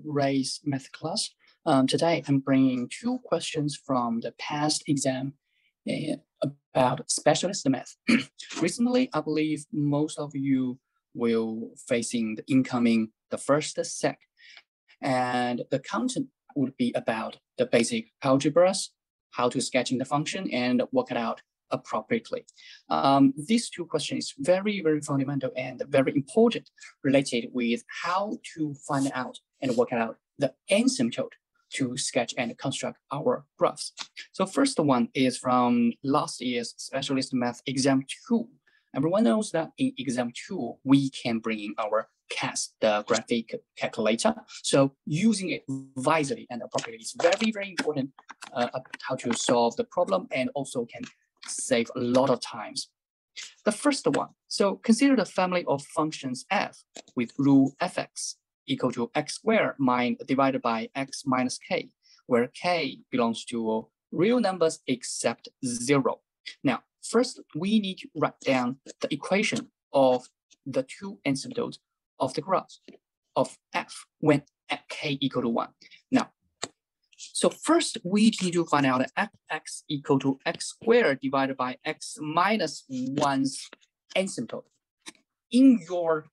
Ray's math class. Today, I'm bringing two questions from the past exam about specialist math. Recently, I believe most of you will facing the incoming, the first sec, and the content would be about the basic algebras, how to sketching the function and work it out appropriately. These two questions very, very fundamental and very important, related with how to find out and work out the asymptote to sketch and construct our graphs. So first one is from last year's specialist math exam 2. Everyone knows that in exam 2, we can bring in our CAS, the graphic calculator. So using it wisely and appropriately is very, very important how to solve the problem, and also can save a lot of times. The first one, so consider the family of functions f with rule fx equal to x squared divided by x minus k, where k belongs to real numbers except 0. Now, first, we need to write down the equation of the two asymptotes of the graph of f when at k equal to 1. Now, so first, we need to find out fx equal to x squared divided by x minus 1's asymptote. In your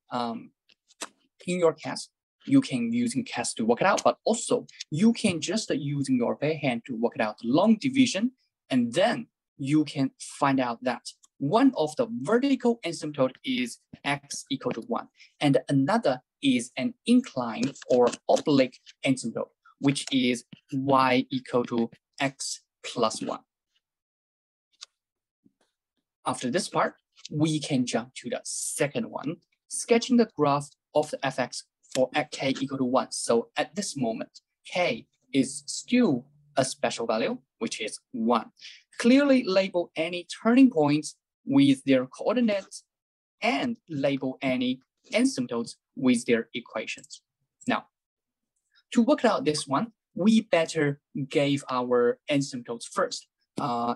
CAS, you can using CAS to work it out, but also you can just using your bare hand to work it out long division, and then you can find out that one of the vertical asymptote is x equal to 1, and another is an inclined or oblique asymptote, which is y equal to x plus 1. After this part, we can jump to the second one, sketching the graph of the fx for at k equal to 1. So at this moment, k is still a special value, which is 1. Clearly label any turning points with their coordinates and label any asymptotes with their equations. Now, to work out this one, we better give our asymptotes first.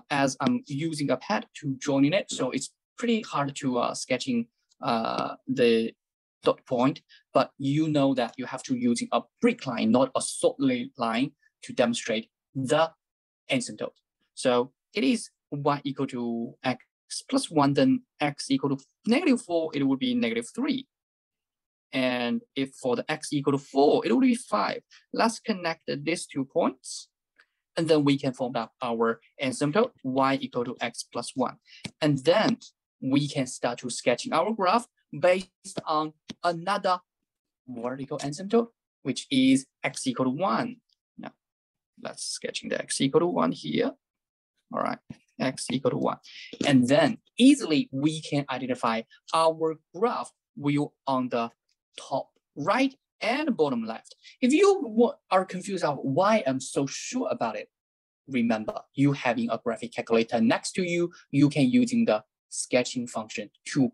As I'm using a pad to join in it, so it's pretty hard to sketching the dot point, but you know that you have to using a brick line, not a solid line, to demonstrate the asymptote. So it is y equal to x plus 1, then x equal to -4, it would be -3. And if for the x equal to 4, it would be 5. Let's connect these 2 points, and then we can form up our asymptote, y equal to x plus 1. And then we can start to sketching our graph based on another vertical asymptote, which is x equal to 1. Now, let's sketching the x equal to 1 here. All right, x equal to 1. And then easily we can identify our graph will on the top right and bottom left. If you are confused about why I'm so sure about it, remember, you having a graphic calculator next to you, you can using the sketching function to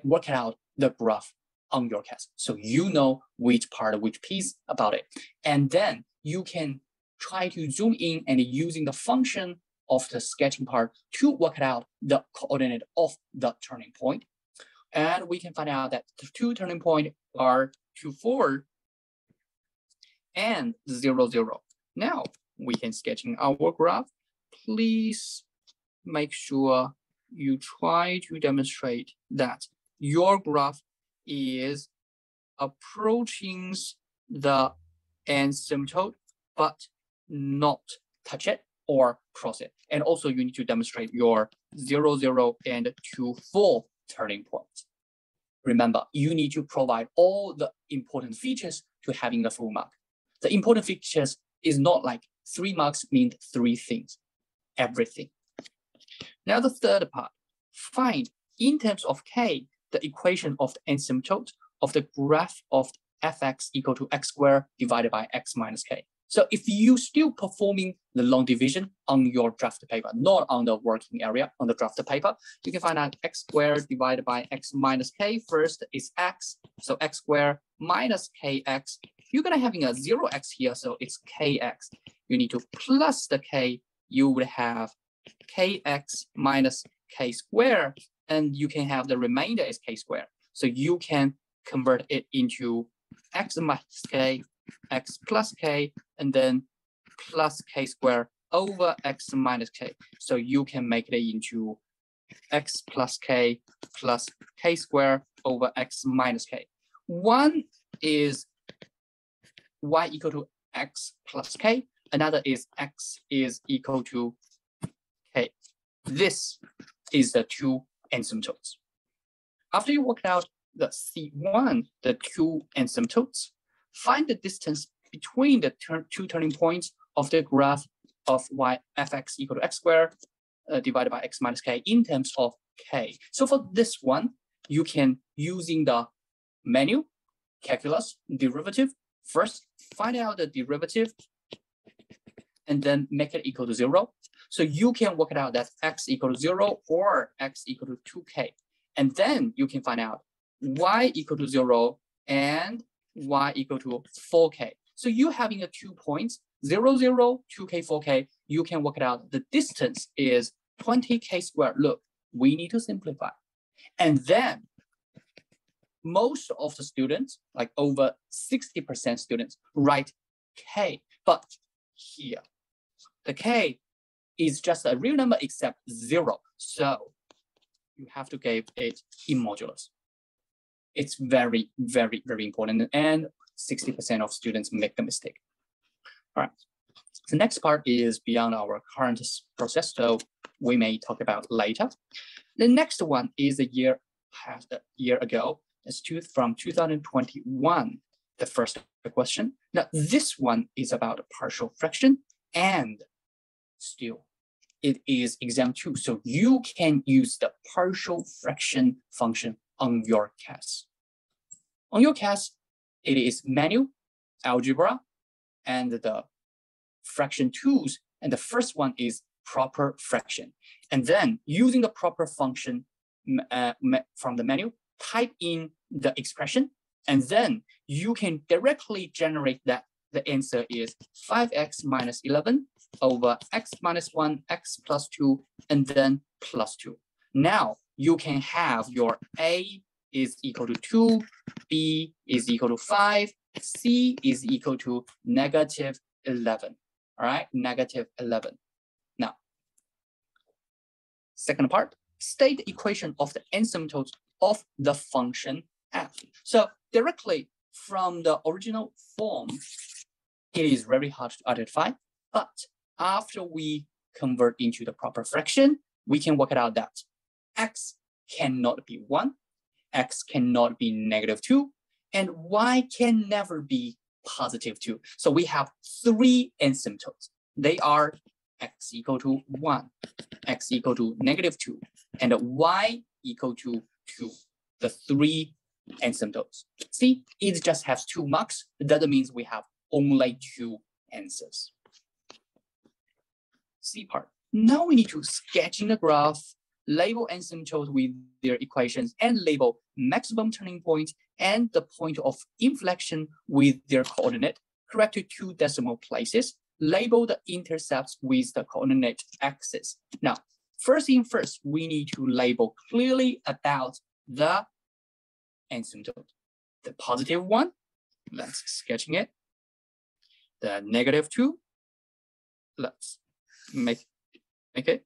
work out the graph on your CAS. So you know which part, which piece about it. And then you can try to zoom in and using the function of the sketching part to work out the coordinate of the turning point. And we can find out that the two turning points are 2, 4 and 0, 0. Now we can sketching our graph. Please make sure you try to demonstrate that your graph is approaching the asymptote, but not touch it or cross it. And also you need to demonstrate your 0, 0 and 2, 4 turning points. Remember, you need to provide all the important features to having the full mark. The important features is not like 3 marks mean 3 things, everything. Now the third part, find in terms of k, the equation of the asymptote of the graph of fx equal to x squared divided by x minus k. So if you still performing the long division on your draft paper, not on the working area, on the draft paper, you can find out x squared divided by x minus k. First is x, so x squared minus kx. You're gonna having a 0x here, so it's kx. You need to plus the k, you would have kx minus k squared, and you can have the remainder is k squared. So you can convert it into x minus k x plus k, and then plus k squared over x minus k. So you can make it into x plus k squared over x minus k. One is y equal to x plus k. Another is x is equal to k. This is the two asymptotes. After you work out the C1, the two asymptotes, find the distance between the two turning points of the graph of y fx equal to x squared divided by x minus k in terms of k. So for this one, you can, using the menu, calculus, derivative, first find out the derivative and then make it equal to 0. So you can work it out that x equal to 0 or x equal to 2k. And then you can find out y equal to 0 and y equal to 4k. So you having the 2 points, 0, 0, 2k, 4k, you can work it out. The distance is 20k squared. Look, we need to simplify. And then most of the students, like over 60% students, write k. But here, the k is just a real number except 0. So you have to give it in modulus. It's very, very, very important. And 60% of students make the mistake. All right. The next part is beyond our current process, so we may talk about later. The next one is a year ago. It's from 2021, the first question. Now, this one is about a partial fraction, and still, it is exam 2. So you can use the partial fraction function on your case. On your case, it is manual, algebra, and the fraction tools. And the first one is proper fraction. And then using the proper function from the menu, type in the expression, and then you can directly generate that. The answer is 5x minus 11 over x minus 1, x plus 2, and then plus 2. Now you can have your A is equal to 2, B is equal to 5, C is equal to negative 11. All right, negative 11. Now, second part, state the equation of the asymptotes of the function f. So directly from the original form, it is very hard to identify, but after we convert into the proper fraction, we can work it out that x cannot be 1, x cannot be negative 2, and y can never be positive 2. So we have 3 asymptotes. They are x equal to 1, x equal to negative 2, and y equal to 2. The 3 asymptotes. See, it just has 2 marks. That means we have only 2 answers. C part. Now we need to sketch in the graph, label asymptotes with their equations, and label maximum turning point and the point of inflection with their coordinate, correct to 2 decimal places, label the intercepts with the coordinate axis. Now, first thing first, we need to label clearly about the asymptote. The positive one, let's sketching it. The negative 2, let's make it.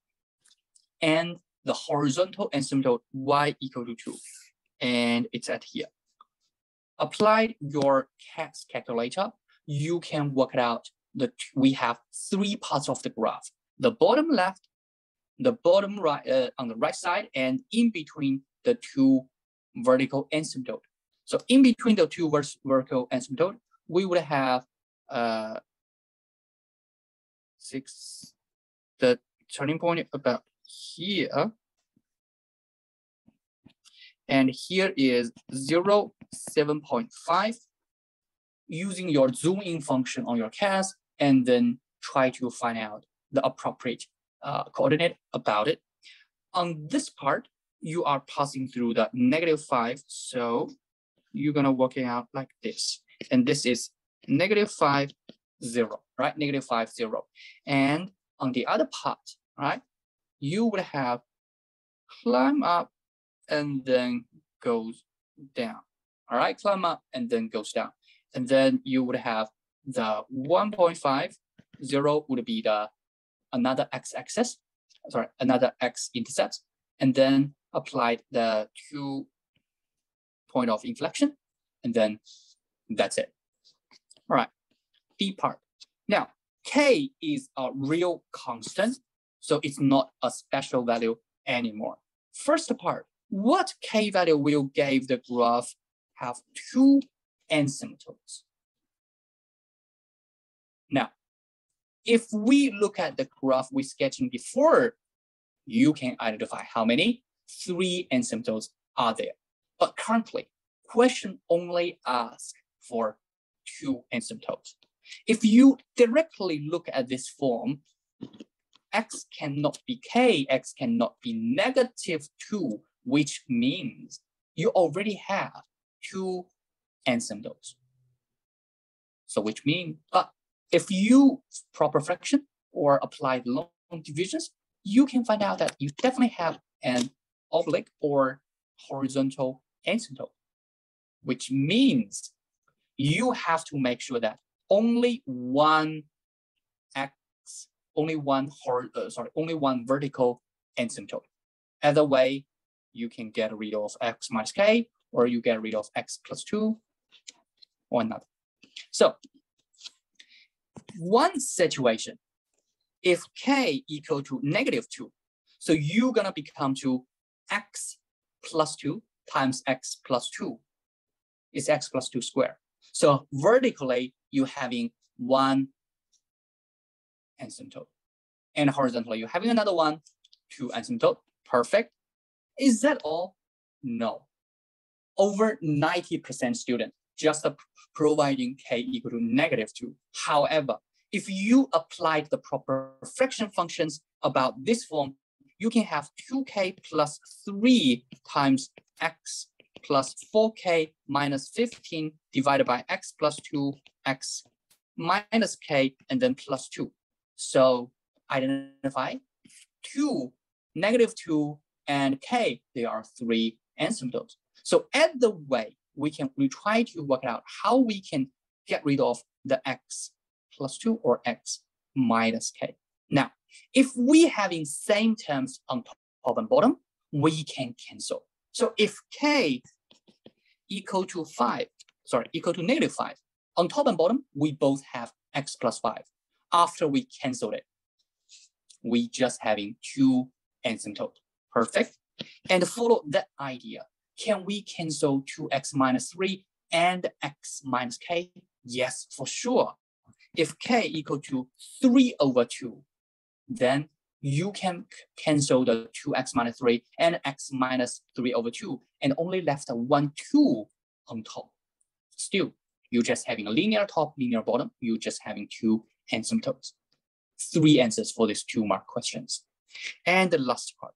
And the horizontal asymptote y equal to 2. And it's at here. Apply your CAS calculator. You can work it out. We have 3 parts of the graph. The bottom left, the bottom right on the right side, and in between the 2 vertical asymptote. So in between the 2 vertical asymptote, we would have 6. The turning point about here. And here is 0, 7.5. Using your zoom in function on your CAS, and then try to find out the appropriate coordinate about it. On this part, you are passing through the negative 5. So you're gonna work it out like this. And this is negative 5, 0, right? Negative 5, 0. And on the other part, right, you would have climb up and then goes down. All right, climb up and then goes down. and then you would have the 1.5, 0 would be the another x-axis, sorry, another x-intercept, and then apply the 2 point of inflection, and then that's it. All right, D part. Now, K is a real constant, so it's not a special value anymore. First part, what K value will give the graph have 2 asymptotes? Now, if we look at the graph we sketching before, you can identify how many 3 asymptotes are there. But currently, question only asks for 2 asymptotes. If you directly look at this form, x cannot be k, x cannot be -2, which means you already have 2 asymptotes. So which means, but if you proper fraction or apply long divisions, you can find out that you definitely have an oblique or horizontal asymptote, which means you have to make sure that only one vertical asymptote. Either way, you can get rid of x minus k, or you get rid of x plus 2, or another. So one situation, if k equal to -2, so you're gonna become to x plus 2 times x plus 2 is x plus 2 squared. So vertically, you're having 1 asymptote. And horizontally, you're having another one, 2 asymptote. Perfect. Is that all? No. Over 90% students just providing k equal to -2. However, if you applied the proper fraction functions about this form, you can have 2k plus 3 times x plus 4k minus 15 divided by x plus 2, x minus k, and then plus 2. So identify 2, -2, and k, they are 3 asymptotes. So at the way, we try to work out how we can get rid of the x plus 2 or x minus k. Now, if we having same terms on top and bottom, we can cancel. So if k equal to -5, on top and bottom, we both have x plus 5. After we cancel it, we just having 2 asymptotes. Perfect. And follow that idea. Can we cancel 2x minus 3 and x minus k? Yes, for sure. If k equal to 3/2, then you can cancel the 2x minus 3 and x minus 3/2 and only left a 1, 2 on top. Still, you're just having a linear top, linear bottom. You're just having 2 asymptotes. 3 answers for these 2 mark questions. And the last part.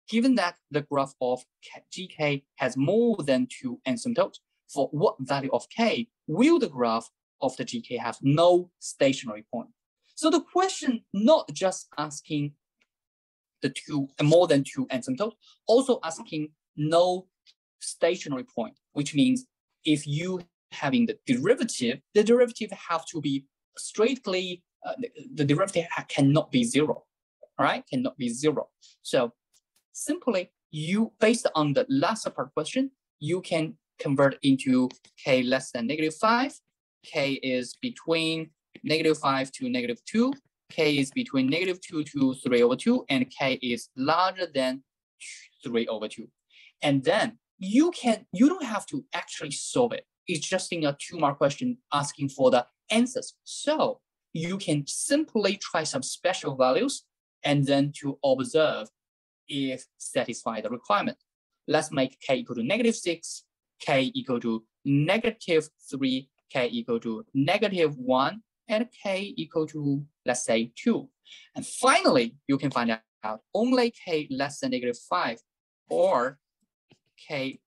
Given that the graph of GK has more than 2 asymptotes, for what value of K will the graph of the GK have no stationary point? So the question not just asking the more than 2 asymptotes, also asking no stationary point, which means if you having the derivative have to be straightly, the derivative cannot be 0, all right? Cannot be 0. So simply, you, based on the last part question, you can convert into k less than -5. K is between -5 to -2. K is between -2 to 3/2, and k is larger than 3/2. And then you don't have to actually solve it. It's just in a 2 mark question asking for the answers. So you can simply try some special values and then to observe if satisfy the requirement. Let's make k equal to -6, k equal to -3, k equal to -1, and k equal to, let's say, 2. And finally, you can find out only k less than -5 or k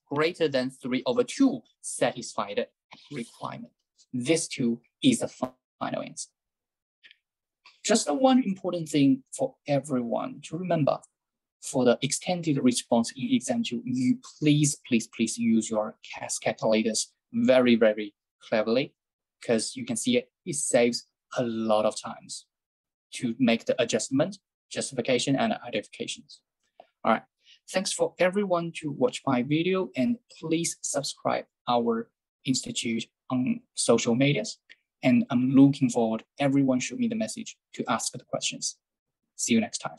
greater than 3/2 satisfy the requirement. This too is the final answer. Just one important thing for everyone to remember. For the extended response in exam 2, you please use your CAS calculators very, very cleverly, because you can see it saves a lot of times to make the adjustment, justification, and identifications. All right, thanks for everyone to watch my video, and please subscribe our institute on social medias. And I'm looking forward, everyone shoot me the message to ask the questions. See you next time.